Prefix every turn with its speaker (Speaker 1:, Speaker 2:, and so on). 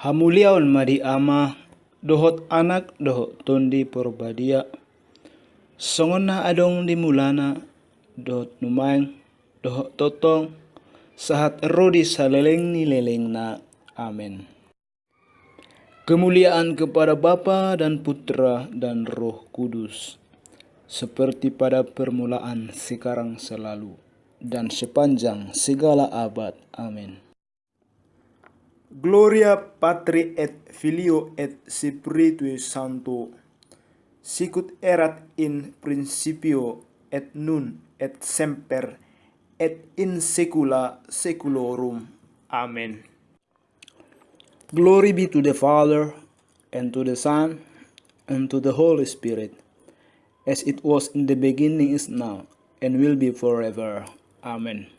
Speaker 1: Hamuliaon madi ama, dohot anak dohot tondi porbadia. Songona adong di mulana, dohot numaeng, dohot totong, sahat rodi saleleng ni leleng na. Amin. Kemuliaan kepada Bapa dan Putra dan Roh Kudus, seperti pada permulaan, sekarang, selalu, dan sepanjang segala abad. Amin. Gloria Patri et Filio et Spiritui Sancto, sicut erat in principio et nun et semper et in saecula saeculorum. Amen. Glory be to the Father, and to the Son, and to the Holy Spirit, as it was in the beginning, is now, and will be forever. Amen.